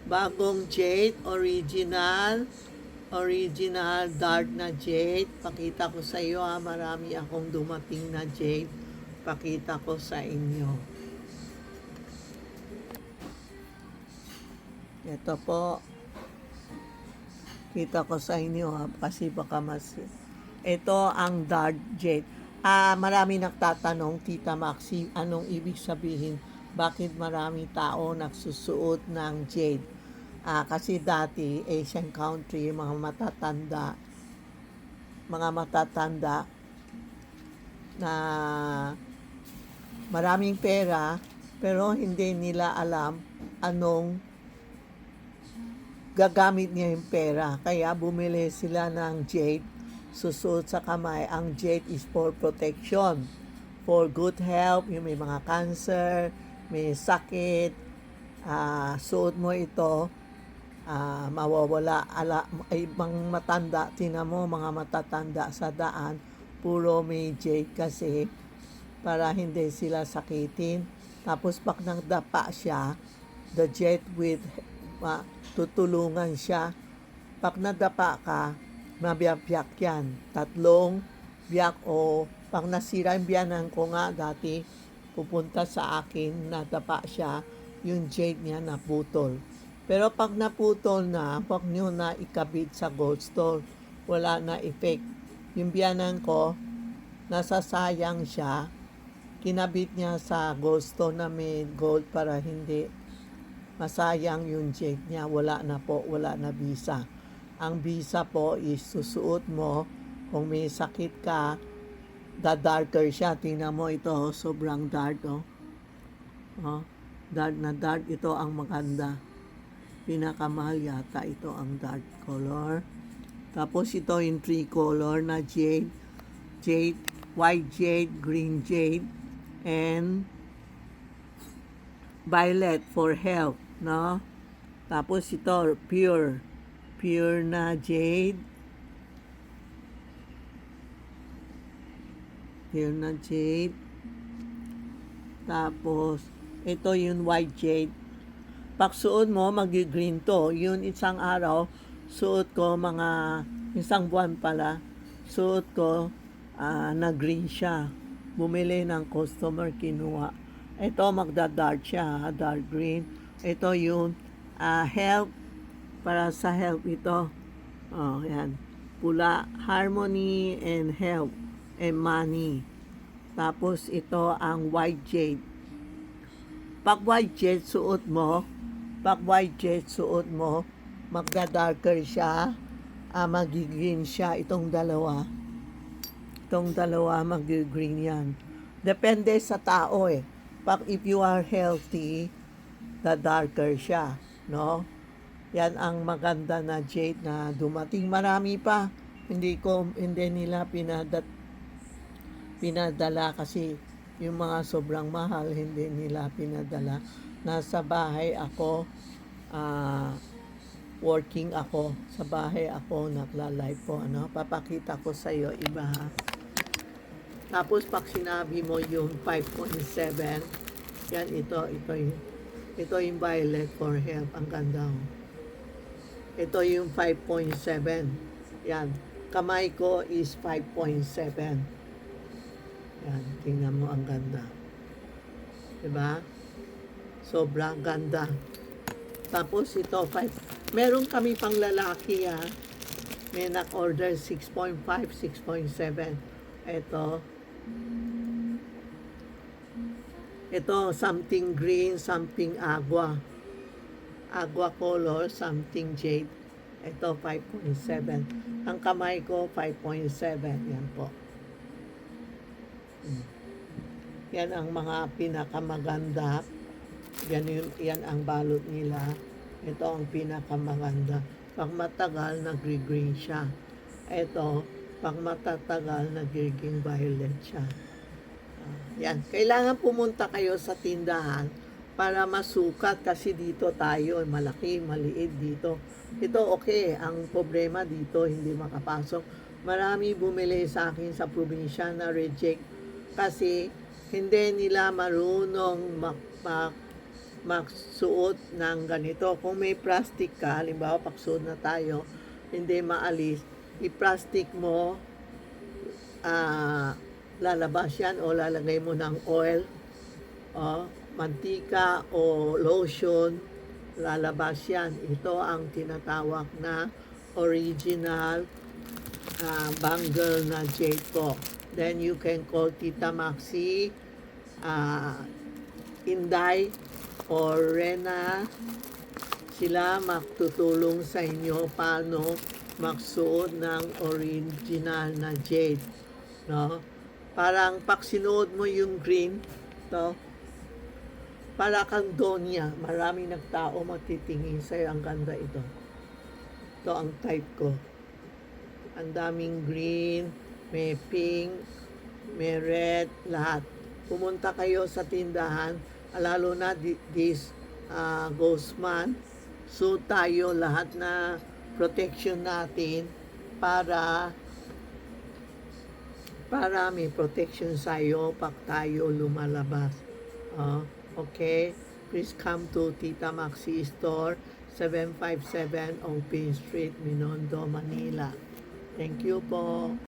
Bagong jade, original dark na jade. Pakita ko sa iyo ha, marami akong dumating na jade. Pakita ko sa inyo. Ito po. Kita ko sa inyo ha, kasi baka mas... Ito ang dark jade. Marami nagtatanong, Tita Maxi, anong ibig sabihin? Bakit marami tao nagsusuot ng jade? Kasi dati, Asian country, mga matatanda na maraming pera, pero hindi nila alam anong gagamit niya yung pera. Kaya bumili sila ng jade, susuot sa kamay. Ang jade is for protection, for good health, yung may mga cancer, may sakit, suot mo ito, mawawala. Ibang matanda, tinan mo mga matatanda sa daan, puro may jade kasi para hindi sila sakitin. Tapos pag nagdapa siya, the jade with tutulungan siya. Pag nadapa ka, mabiyak yan. 3 biyak o pag nasira yung biyanan ko nga dati, pupunta sa akin, nadapa siya, yung jade niya naputol. Pero pag naputol na, huwag nyo na ikabit sa gold store. Wala na effect. Yung biyanan ko, nasasayang siya, kinabit niya sa gold store na may gold para hindi masayang yung jade niya. Wala na po, wala na bisa. Ang bisa po is susuot mo kung may sakit ka, darker siya. Tingnan mo ito, sobrang dark dark na dark. Ito ang maganda. Pinakamahal yata ito ang dark color. Tapos ito yung 3 color na jade, white jade, green jade, and violet for health, no? Tapos ito pure na jade, tapos ito yung white jade. Pag suot mo, mag-green to. Yun isang araw, suot ko isang buwan pala, suot ko, na-green siya. Bumili ng customer, kinuha. Ito, magda-dark siya, dark green. Ito yung health, para sa health ito. Yan. Pula, harmony and health and money. Tapos ito ang white jade. Pag white jade suot mo, magda-darker siya, mag-green siya. Itong dalawa mag-green yan. Depende sa tao eh. Pag if you are healthy, the darker siya, no? Yan ang maganda na jade na dumating. Marami pa. Hindi nila pinadala kasi yung mga sobrang mahal, hindi nila pinadala. Nasa bahay ako, working ako. Sa bahay ako, nagla-live po. Papakita ko sa iyo iba ha. Tapos pag sinabi mo yung 5.7, yan ito yung violet for health. Ang ganda. Ito yung 5.7. Yan. Kamay ko is 5.7. Yan. Tingnan mo ang ganda. Diba? Sobrang ganda. Tapos ito, 5. Meron kami pang lalaki ha. May nag-order 6.5, 6.7. Ito, something green, something agua. Agua color, something jade. Ito, 5.7. Ang kamay ko, 5.7. Yan po. Yan ang mga pinakamaganda. Yan ang balot nila. Ito ang pinakamaganda. Pag matagal, nagre-green siya. Ito, pag matatagal, nagiging violet siya. Yan. Kailangan pumunta kayo sa tindahan para masukat kasi dito tayo, malaki, maliit dito. Ito okay, ang problema dito, hindi makapasok. Marami bumili sa akin sa probinsya na reject kasi hindi nila marunong magsuot ng ganito. Kung may plastic ka, halimbawa pagsuot na tayo, hindi maalis, i-plastic mo, lalabas yan o lalagay mo ng oil, mantika o lotion, lalabas yan. Ito ang tinatawag na original bangle na jade po. Then you can call Tita Maxi, Inday, or Rena. Sila magtutulong sa inyo paano magsuot ng original na jade. No? Parang pag sinuot mo yung green, no? Para kang Donya. Maraming nagtao magtitingin sa'yo. Ang ganda ito. Ito ang type ko. Ang daming green, may pink, may red, lahat. Pumunta kayo sa tindahan, lalo na this ghost month. So tayo lahat na protection natin para may protection sa'yo pag tayo lumalabas. Okay? Please come to Tita Maxi Store, 757 Ongpin Street, Minondo, Manila. Thank you po.